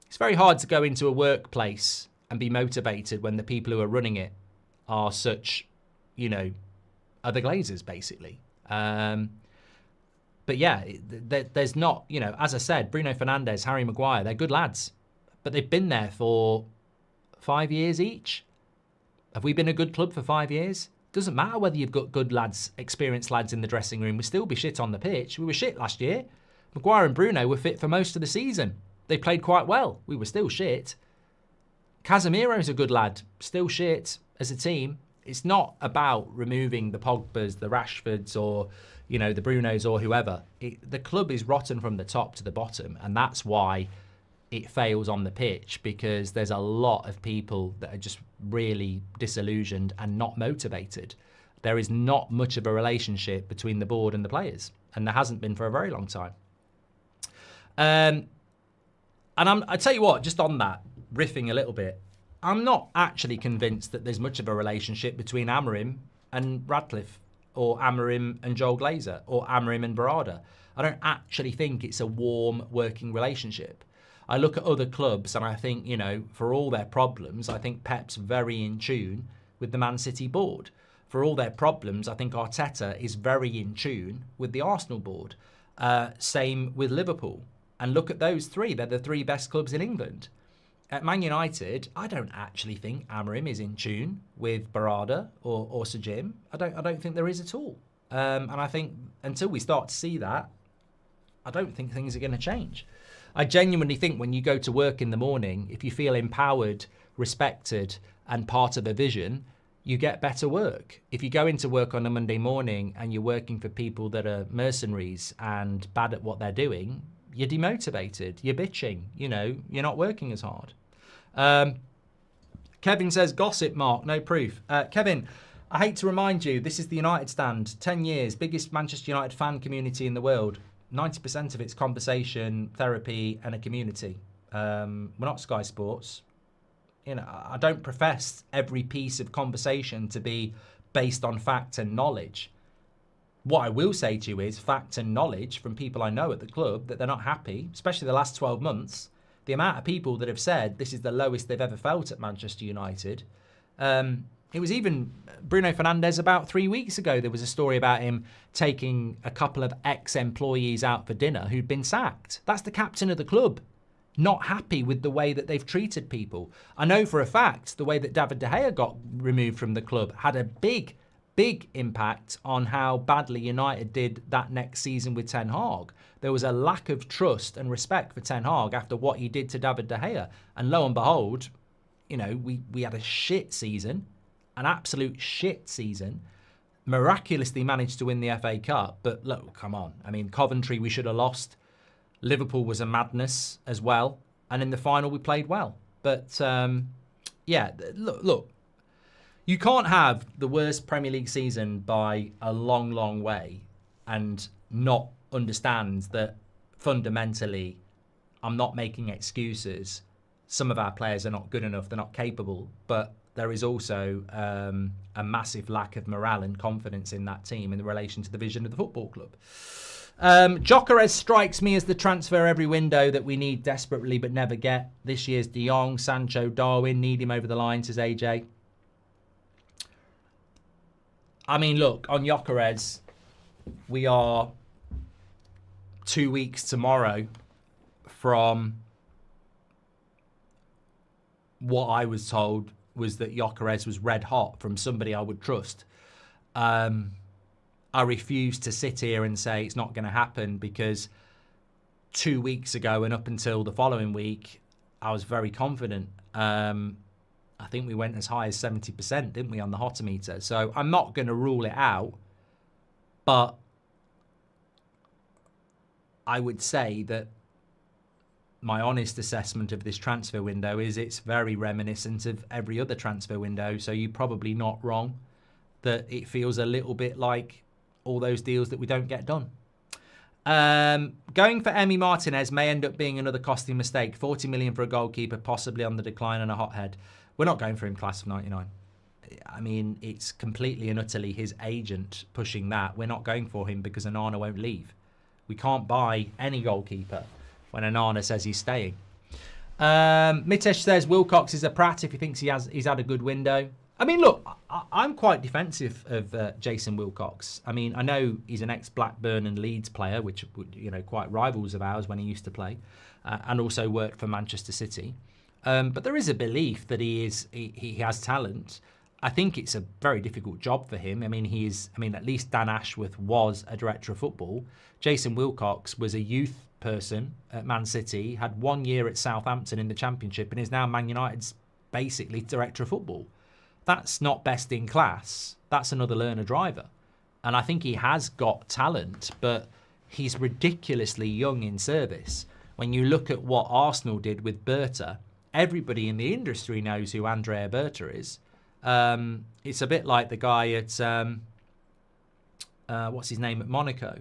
it's very hard to go into a workplace and be motivated when the people who are running it are such, are the Glazers, basically. But yeah, there's not, as I said, Bruno Fernandes, Harry Maguire, they're good lads. But they've been there for 5 years each. Have we been a good club for 5 years? Doesn't matter whether you've got good lads, experienced lads in the dressing room. We'll still be shit on the pitch. We were shit last year. Maguire and Bruno were fit for most of the season. They played quite well. We were still shit. Casemiro's a good lad. Still shit as a team. It's not about removing the Pogbas, the Rashfords, or the Brunos or whoever. The club is rotten from the top to the bottom, and that's why it fails on the pitch, because there's a lot of people that are just really disillusioned and not motivated. There is not much of a relationship between the board and the players, and there hasn't been for a very long time. And I tell you what, just on that, riffing a little bit, I'm not actually convinced that there's much of a relationship between Amorim and Radcliffe, or Amorim and Joel Glazer, or Amorim and Barada. I don't actually think it's a warm working relationship. I look at other clubs and I think, for all their problems, I think Pep's very in tune with the Man City board. For all their problems, I think Arteta is very in tune with the Arsenal board. Same with Liverpool. And look at those three. They're the three best clubs in England. At Man United, I don't actually think Amorim is in tune with Barada or Sir Jim. I don't think there is at all. And I think until we start to see that, I don't think things are going to change. I genuinely think when you go to work in the morning, if you feel empowered, respected, and part of a vision, you get better work. If you go into work on a Monday morning and you're working for people that are mercenaries and bad at what they're doing, you're demotivated, you're bitching, you're not working as hard. Kevin says, gossip, Mark, no proof. Kevin, I hate to remind you, this is the United Stand, 10 years, biggest Manchester United fan community in the world. 90% of it's conversation, therapy, and a community. We're not Sky Sports. I don't profess every piece of conversation to be based on fact and knowledge. What I will say to you is fact and knowledge from people I know at the club that they're not happy, especially the last 12 months. The amount of people that have said this is the lowest they've ever felt at Manchester United. It was even Bruno Fernandes about 3 weeks ago. There was a story about him taking a couple of ex-employees out for dinner who'd been sacked. That's the captain of the club. Not happy with the way that they've treated people. I know for a fact the way that David De Gea got removed from the club had a big impact on how badly United did that next season with Ten Hag. There was a lack of trust and respect for Ten Hag after what he did to David De Gea. And lo and behold, you know, we had a shit season, an absolute shit season. Miraculously managed to win the FA Cup, but look, come on. I mean, Coventry we should have lost. Liverpool was a madness as well. And in the final we played well. But yeah, look. You can't have the worst Premier League season by a long, long way and not understand that fundamentally I'm not making excuses. Some of our players are not good enough, they're not capable, but there is also a massive lack of morale and confidence in that team in relation to the vision of the football club. Gyokeres strikes me as the transfer every window that we need desperately but never get. This year's De Jong, Sancho, Darwin, need him over the line, says AJ. I mean, look, on Gyokeres, we are 2 weeks tomorrow from what I was told was that Gyokeres was red hot from somebody I would trust. I refuse to sit here and say it's not going to happen because 2 weeks ago and up until the following week, I was very confident. I think we went as high as 70%, didn't we, on the hotometer? So I'm not going to rule it out, but I would say that my honest assessment of this transfer window is it's very reminiscent of every other transfer window. So you're probably not wrong that it feels a little bit like all those deals that we don't get done. Going for Emi Martinez may end up being another costly mistake. 40 million for a goalkeeper, possibly on the decline and a hothead. We're not going for him class of 99. I mean, it's completely and utterly his agent pushing that. We're not going for him because Onana won't leave. We can't buy any goalkeeper when Onana says he's staying. Mitesh says Wilcox is a prat if he thinks he's had a good window. I mean, look, I'm quite defensive of Jason Wilcox. I mean, I know he's an ex-Blackburn and Leeds player, which you know quite rivals of ours when he used to play, and also worked for Manchester City. But there is a belief that he has talent. I think it's a very difficult job for him. I mean, at least Dan Ashworth was a director of football. Jason Wilcox was a youth person at Man City, had 1 year at Southampton in the Championship, and is now Man United's basically director of football. That's not best in class. That's another learner driver. And I think he has got talent, but he's ridiculously young in service. When you look at what Arsenal did with Berta, everybody in the industry knows who Andrea Berta is. It's a bit like the guy at, what's his name at Monaco?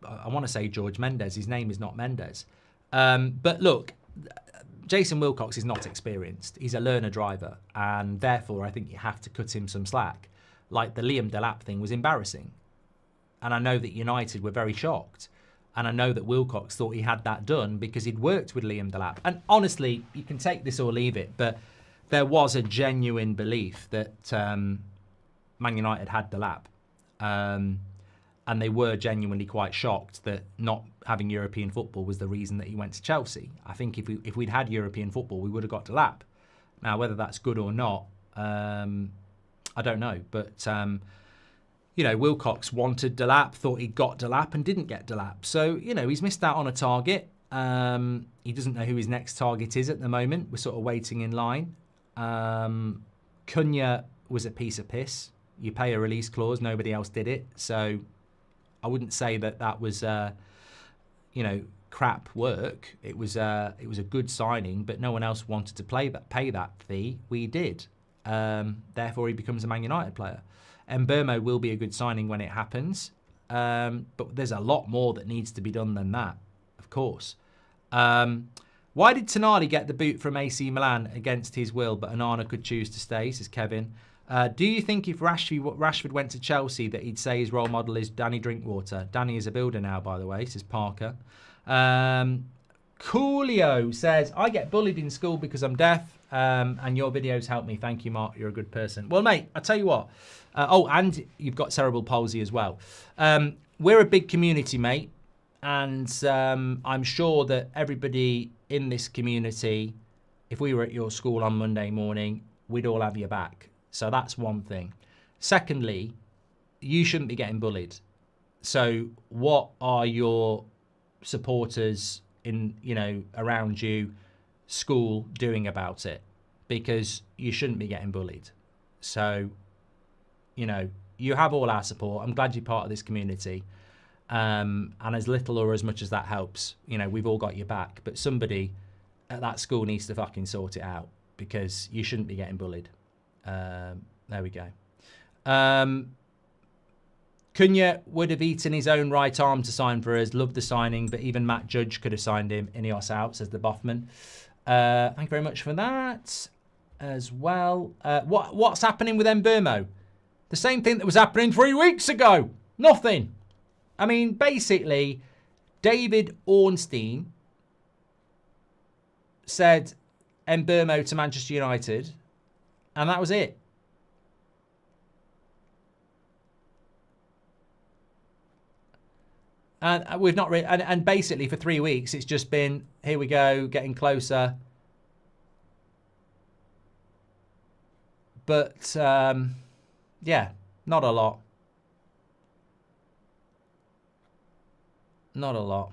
I want to say George Mendes. His name is not Mendes. But look, Jason Wilcox is not experienced. He's a learner driver, and therefore I think you have to cut him some slack. Like the Liam Delap thing was embarrassing. And I know that United were very shocked. And I know that Wilcox thought he had that done because he'd worked with Liam Delap. And honestly, you can take this or leave it, but there was a genuine belief that Man United had Delap. And they were genuinely quite shocked that not having European football was the reason that he went to Chelsea. I think if we'd had European football, we would have got Delap. Now, whether that's good or not, I don't know. But, you know, Wilcox wanted Delap, thought he'd got Delap and didn't get Delap. So, you know, he's missed out on a target. He doesn't know who his next target is at the moment. We're sort of waiting in line. Cunha was a piece of piss. You pay a release clause, nobody else did it. So I wouldn't say that was, you know, crap work. It was a good signing, but no one else wanted to pay that fee. We did. Therefore, he becomes a Man United player. Mbeumo will be a good signing when it happens, but there's a lot more that needs to be done than that, of course. Why did Tonali get the boot from AC Milan against his will, but Onana could choose to stay, says Kevin. Do you think if Rashford went to Chelsea that he'd say his role model is Danny Drinkwater? Danny is a builder now, by the way, says Parker. Coolio says, I get bullied in school because I'm deaf, and your videos help me. Thank you, Mark. You're a good person. Well, mate, I tell you what. And you've got cerebral palsy as well. We're a big community, mate. And I'm sure that everybody in this community, if we were at your school on Monday morning, we'd all have your back. So that's one thing. Secondly, you shouldn't be getting bullied. So what are your supporters in, around you, school, doing about it? Because you shouldn't be getting bullied. So, you have all our support. I'm glad you're part of this community. And as little or as much as that helps, we've all got your back. But somebody at that school needs to fucking sort it out, because you shouldn't be getting bullied. There we go. Cunha would have eaten his own right arm to sign for us. Loved the signing, but even Matt Judge could have signed him. Ineos out, says the Boffman. Thank you very much for that as well. What's happening with Mbeumo? The same thing that was happening 3 weeks ago. Nothing. I mean, basically, David Ornstein said Mbeumo to Manchester United, and that was it. And we've not really, and basically for 3 weeks, it's just been, here we go, getting closer. But, yeah, not a lot. Not a lot.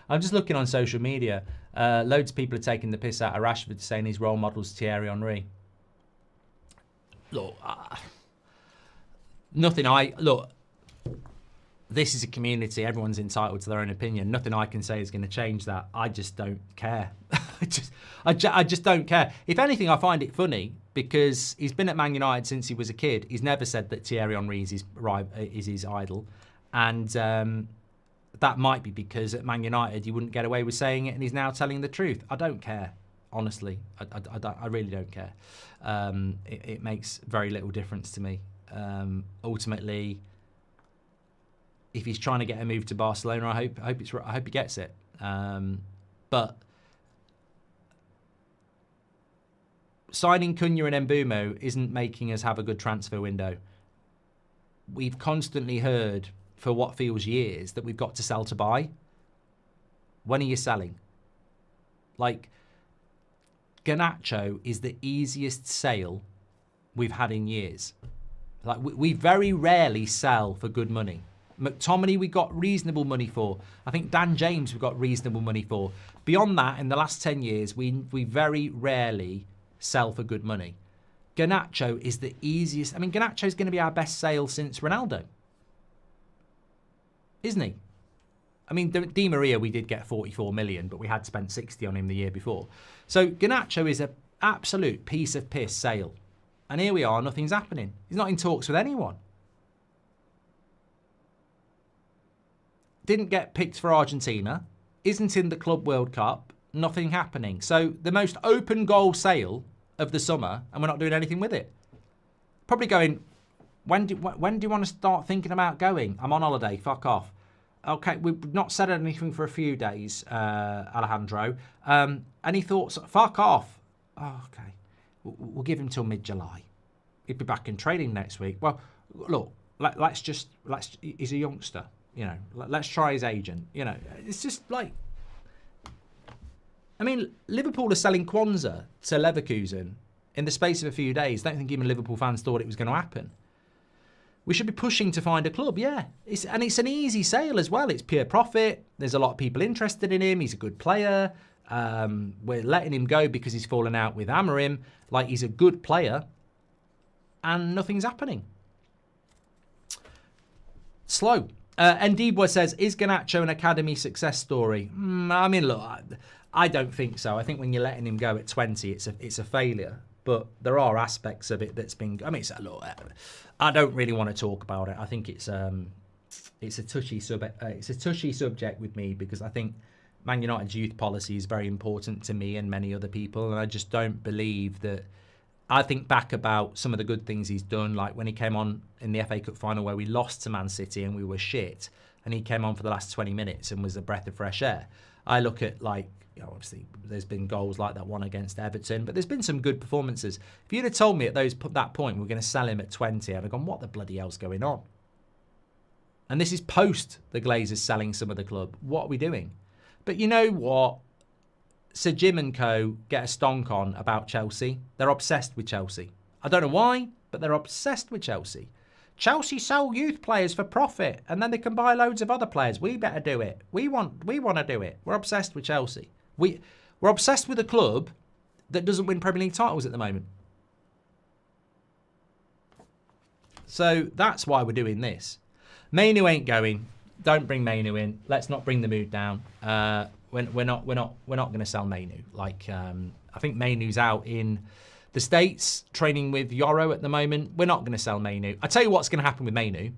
I'm just looking on social media. Loads of people are taking the piss out of Rashford, saying his role model's Thierry Henry. Look, look, this is a community. Everyone's entitled to their own opinion. Nothing I can say is going to change that. I just don't care. I just don't care. If anything, I find it funny because he's been at Man United since he was a kid. He's never said that Thierry Henry is his idol. And that might be because at Man United he wouldn't get away with saying it, and he's now telling the truth. I don't care, honestly. I really don't care. It makes very little difference to me. Ultimately, if he's trying to get a move to Barcelona, I hope he gets it. But signing Cunha and Mbeumo isn't making us have a good transfer window. We've constantly heard, for what feels years, that we've got to sell to buy. When are you selling? Like, Garnacho is the easiest sale we've had in years. Like, we very rarely sell for good money. McTominay we got reasonable money for. I think Dan James we got reasonable money for. Beyond that, in the last 10 years, we very rarely sell for good money. Garnacho is the easiest. I mean, Garnacho is going to be our best sale since Ronaldo, isn't he? I mean, Di Maria, we did get 44 million, but we had spent 60 on him the year before. So Garnacho is an absolute piece of piss sale. And here we are, nothing's happening. He's not in talks with anyone. Didn't get picked for Argentina. Isn't in the Club World Cup. Nothing happening. So the most open goal sale of the summer, and we're not doing anything with it. Probably going, when do you want to start thinking about going? I'm on holiday, fuck off. Okay, we've not said anything for a few days, Alejandro. Any thoughts? Fuck off. Oh, okay. We'll give him till mid-July. He'll be back in training next week. Well, look, he's a youngster, let's try his agent. It's just like, I mean, Liverpool are selling Kwanzaa to Leverkusen in the space of a few days. Don't think even Liverpool fans thought it was going to happen. We should be pushing to find a club, yeah. It's an easy sale as well. It's pure profit. There's a lot of people interested in him. He's a good player. We're letting him go because he's fallen out with Amorim. Like, he's a good player. And nothing's happening. Slow. Ndibwa says, is Garnacho an academy success story? I mean, look, I don't think so. I think when you're letting him go at 20, it's a failure. But there are aspects of it that's been. I mean, look, I don't really want to talk about it. I think it's a touchy subject with me because I think Man United's youth policy is very important to me and many other people, and I just don't believe that. I think back about some of the good things he's done, like when he came on in the FA Cup final where we lost to Man City and we were shit, and he came on for the last 20 minutes and was a breath of fresh air. I look at, like, you know, obviously there's been goals like that one against Everton, but there's been some good performances. If you'd have told me at that point we're going to sell him at 20, I'd have gone, what the bloody hell's going on? And this is post the Glazers selling some of the club. What are we doing? But you know what? Sir Jim and co get a stonk on about Chelsea. They're obsessed with Chelsea. I don't know why, but they're obsessed with Chelsea. Chelsea sell youth players for profit, and then they can buy loads of other players. We better do it. We want to do it. We're obsessed with Chelsea. We're obsessed with a club that doesn't win Premier League titles at the moment. So that's why we're doing this. Mainoo ain't going. Don't bring Mainoo in. Let's not bring the mood down. We're not going to sell Mainoo. Like, I think Mainoo's out in the States training with Yoro at the moment. We're not going to sell Mainoo. I tell you what's going to happen with Mainoo,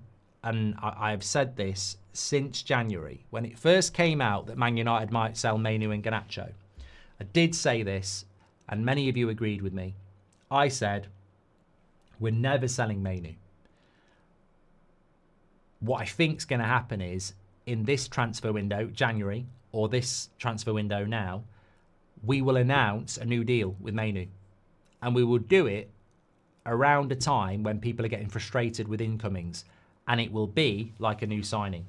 and I've said this since January when it first came out that Man United might sell Mainoo and Garnacho. I did say this, and many of you agreed with me. I said we're never selling Mainoo. What I think's going to happen is in this transfer window, January, or this transfer window now, we will announce a new deal with Mainoo. And we will do it around a time when people are getting frustrated with incomings. And it will be like a new signing.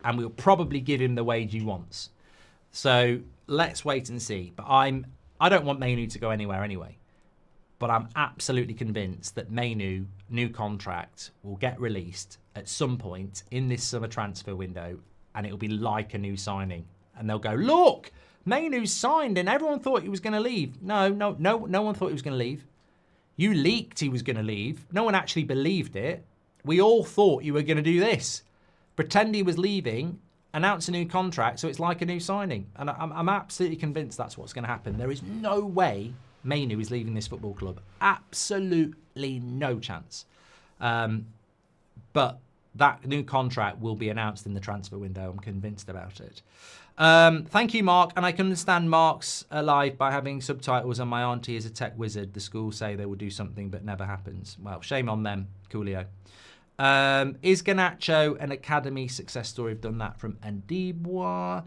And we'll probably give him the wage he wants. So let's wait and see. But I don't want Mainoo to go anywhere anyway. But I'm absolutely convinced that Mainoo, new contract, will get released at some point in this summer transfer window, and it'll be like a new signing. And they'll go, look, Mainoo's signed, and everyone thought he was going to leave. No one thought he was going to leave. You leaked he was going to leave. No one actually believed it. We all thought you were going to do this. Pretend he was leaving, announce a new contract, so it's like a new signing. And I'm absolutely convinced that's what's going to happen. There is no way Mainoo is leaving this football club. Absolutely no chance. But that new contract will be announced in the transfer window. I'm convinced about it. Thank you, Mark. And I can understand Mark's alive by having subtitles, and my auntie is a tech wizard. The schools say they will do something, but never happens. Well, shame on them, Coolio. Is Garnacho an academy success story? I've done that from Andibois.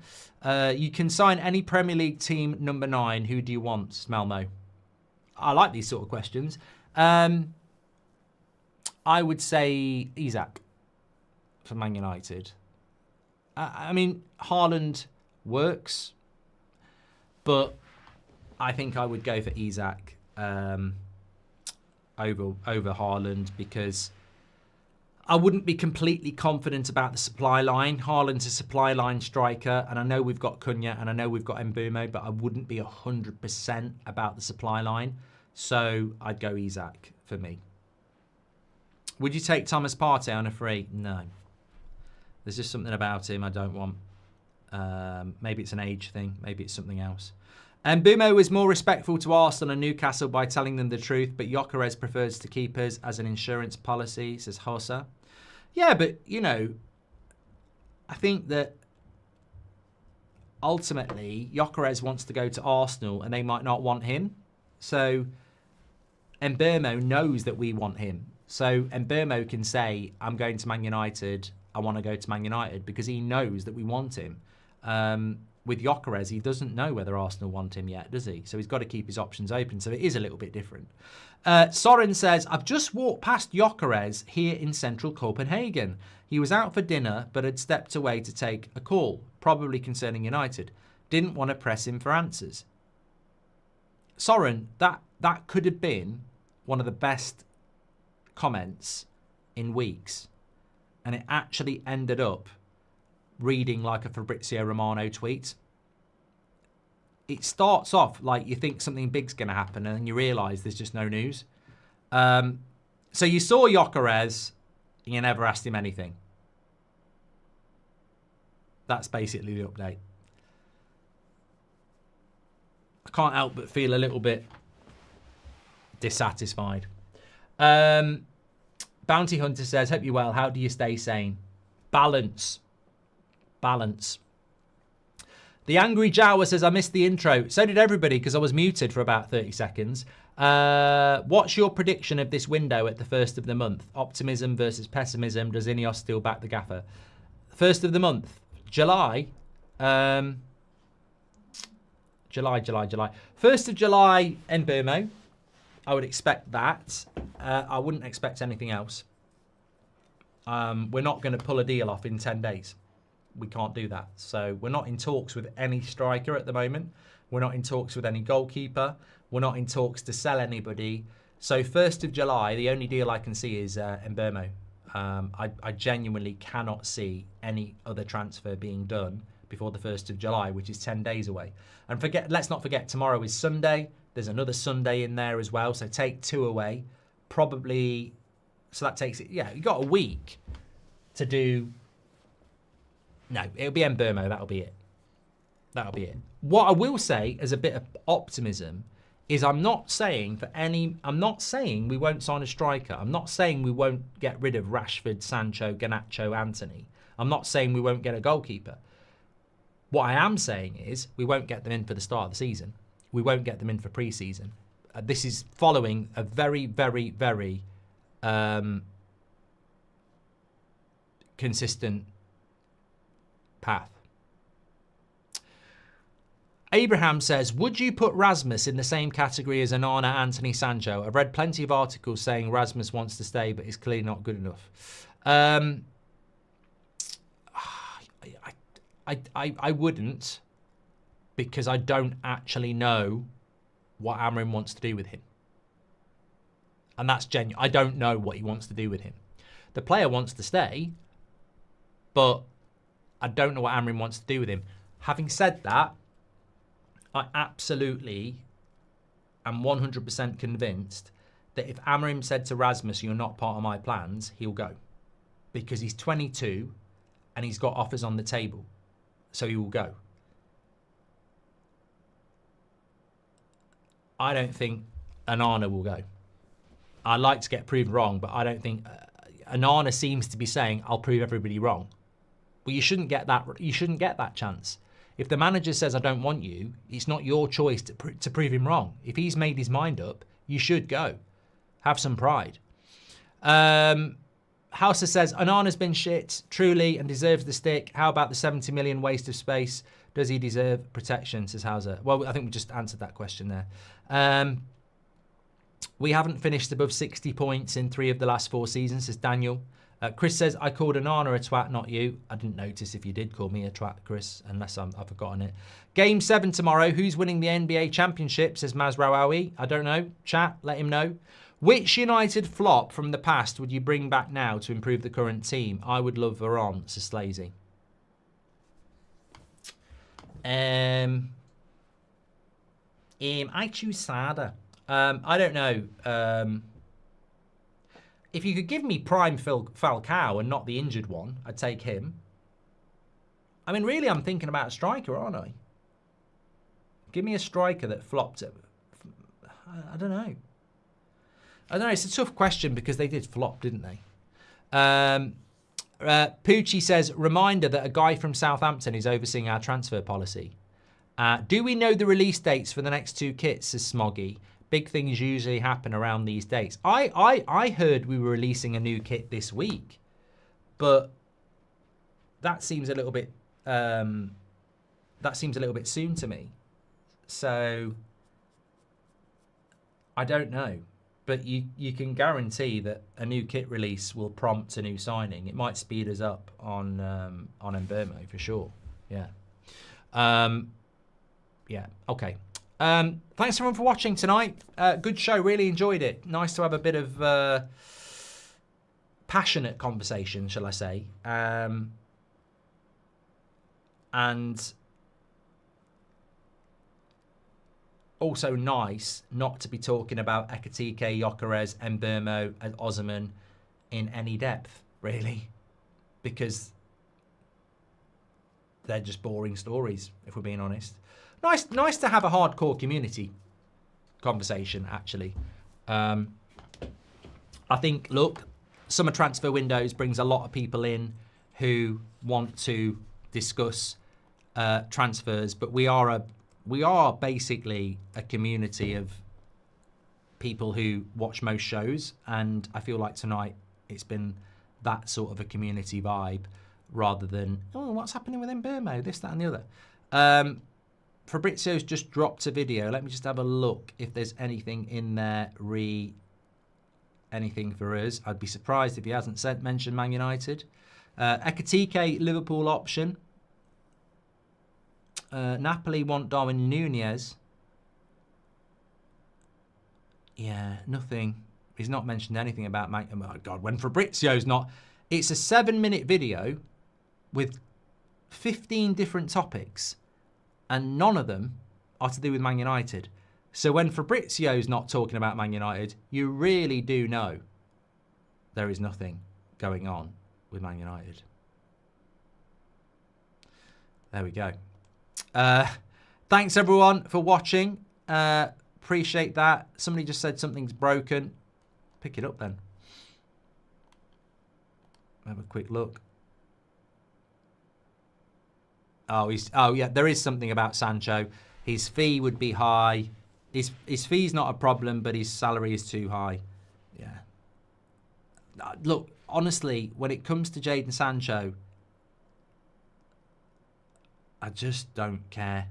You can sign any Premier League team number 9. Who do you want, Smelmo? I like these sort of questions. I would say Isak for Man United. I mean, Haaland works, but I think I would go for Isak over Haaland, because I wouldn't be completely confident about the supply line. Haaland's a supply line striker, and I know we've got Cunha and I know we've got Mbeumo, but I wouldn't be 100% about the supply line. So I'd go Isak for me. Would you take Thomas Partey on a free? No. There's just something about him I don't want. Maybe it's an age thing. Maybe it's something else. Mbeumo was more respectful to Arsenal and Newcastle by telling them the truth, but Gyokeres prefers to keep us as an insurance policy, says Hossa. Yeah, but, you know, I think that ultimately Gyokeres wants to go to Arsenal and they might not want him. So Mbeumo knows that we want him. So Mbeumo can say, I'm going to Man United, I want to go to Man United, because he knows that we want him. With Gyokeres, he doesn't know whether Arsenal want him yet, does he? So he's got to keep his options open. So it is a little bit different. Soren says, I've just walked past Gyokeres here in central Copenhagen. He was out for dinner, but had stepped away to take a call, probably concerning United. Didn't want to press him for answers. Soren, that could have been one of the best comments in weeks. And it actually ended up reading like a Fabrizio Romano tweet. It starts off like you think something big's going to happen, and then you realise there's just no news. So you saw Gyokeres, and you never asked him anything. That's basically the update. I can't help but feel a little bit dissatisfied. Bounty Hunter says, hope you're well. How do you stay sane? Balance. Balance. The Angry Jawa says, I missed the intro. So did everybody because I was muted for about 30 seconds. What's your prediction of this window at the first of the month? Optimism versus pessimism. Does Ineos still back the gaffer? First of the month, July. July. 1st of July, Mbeumo. I would expect that. I wouldn't expect anything else. We're not going to pull a deal off in 10 days. We can't do that. So we're not in talks with any striker at the moment. We're not in talks with any goalkeeper. We're not in talks to sell anybody. So 1st of July, the only deal I can see is Mbeumo. I genuinely cannot see any other transfer being done before the 1st of July, which is 10 days away. And let's not forget, tomorrow is Sunday. There's another Sunday in there as well. So take 2 away. Probably, so that takes it, yeah, you got a week to do. No, it'll be Mbeumo. That'll be it. That'll be it. What I will say as a bit of optimism is I'm not saying we won't sign a striker. I'm not saying we won't get rid of Rashford, Sancho, Garnacho, Anthony. I'm not saying we won't get a goalkeeper. What I am saying is we won't get them in for the start of the season. We won't get them in for pre-season. This is following a very, very, very consistent path. Abraham says, would you put Rasmus in the same category as Onana, Anthony, Sancho? I've read plenty of articles saying Rasmus wants to stay, but is clearly not good enough. I wouldn't, because I don't actually know what Amorim wants to do with him. And that's genuine. I don't know what he wants to do with him. The player wants to stay, but I don't know what Amorim wants to do with him. Having said that, I absolutely am 100% convinced that if Amorim said to Rasmus, you're not part of my plans, he'll go. Because he's 22 and he's got offers on the table. So he will go. I don't think Onana will go. I like to get proved wrong, but I don't think Onana seems to be saying, I'll prove everybody wrong. Well, you shouldn't get that. You shouldn't get that chance. If the manager says, I don't want you, it's not your choice to prove him wrong. If he's made his mind up, you should go. Have some pride. Hauser says, Onana's been shit, truly, and deserves the stick. How about the 70 million waste of space? Does he deserve protection, says Hauser? Well, I think we just answered that question there. We haven't finished above 60 points in 3 of the last 4 seasons, says Daniel. Chris says, I called Onana a twat, not you. I didn't notice if you did call me a twat, Chris, unless I've forgotten it. Game 7 tomorrow. Who's winning the NBA championship, says Mazraoui. I don't know. Chat, let him know. Which United flop from the past would you bring back now to improve the current team? I would love Veron, says Slazy. I choose Sada. I don't know. If you could give me prime Falcao and not the injured one, I'd take him. I mean, really, I'm thinking about a striker, aren't I? Give me a striker that flopped it. I don't know. I don't know. It's a tough question because they did flop, didn't they? Poochie says, reminder that a guy from Southampton is overseeing our transfer policy. Do we know the release dates for the next 2 kits, says Smoggy? Big things usually happen around these dates. I heard we were releasing a new kit this week, but that seems a little bit soon to me. So I don't know, but you can guarantee that a new kit release will prompt a new signing. It might speed us up on Mbeumo for sure. Yeah. Yeah. Okay. Thanks everyone for watching tonight. Good show, really enjoyed it. Nice to have a bit of passionate conversation, shall I say. And also nice not to be talking about Ekatike, Gyokeres, Mbeumo and Osman in any depth, really. Because they're just boring stories, if we're being honest. Nice to have a hardcore community conversation, actually. I think, look, summer transfer windows brings a lot of people in who want to discuss transfers, but we are basically a community of people who watch most shows, and I feel like tonight it's been that sort of a community vibe rather than, oh, what's happening with Mbeumo, this, that and the other. Fabrizio's just dropped a video. Let me just have a look if there's anything in there anything for us. I'd be surprised if he hasn't mentioned Man United. Ekitike, Liverpool option. Napoli want Darwin Nunez. Yeah, nothing. He's not mentioned anything about Man. Oh God, when Fabrizio's not. It's a 7-minute video with 15 different topics, and none of them are to do with Man United. So when Fabrizio's not talking about Man United, you really do know there is nothing going on with Man United. There we go. Thanks everyone for watching. Appreciate that. Somebody just said something's broken. Pick it up then. Have a quick look. Oh yeah, there is something about Sancho. His fee would be high. His fee's not a problem, but his salary is too high. Yeah. Look, honestly, when it comes to Jadon Sancho, I just don't care.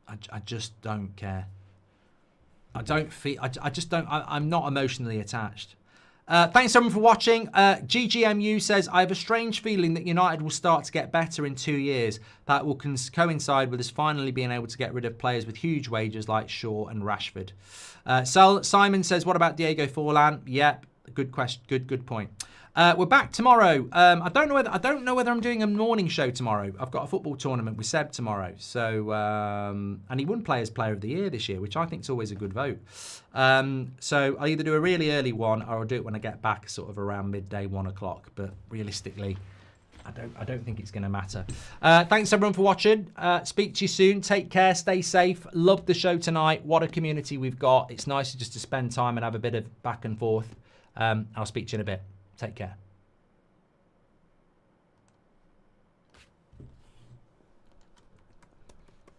I just don't care. I just don't. I'm not emotionally attached. Thanks everyone for watching. GGMU says, I have a strange feeling that United will start to get better in 2 years. That will coincide with us finally being able to get rid of players with huge wages like Shaw and Rashford. Simon says, what about Diego Forlan? Yep, good question. Good point. We're back tomorrow. I don't know whether I'm doing a morning show tomorrow. I've got a football tournament with Seb tomorrow. So and he won Players Player of the Year this year, which I think is always a good vote. So I'll either do a really early one or I'll do it when I get back, sort of around midday, 1 o'clock. But realistically, I don't think it's going to matter. Thanks everyone for watching. Speak to you soon. Take care. Stay safe. Love the show tonight. What a community we've got. It's nice just to spend time and have a bit of back and forth. I'll speak to you in a bit. Take care.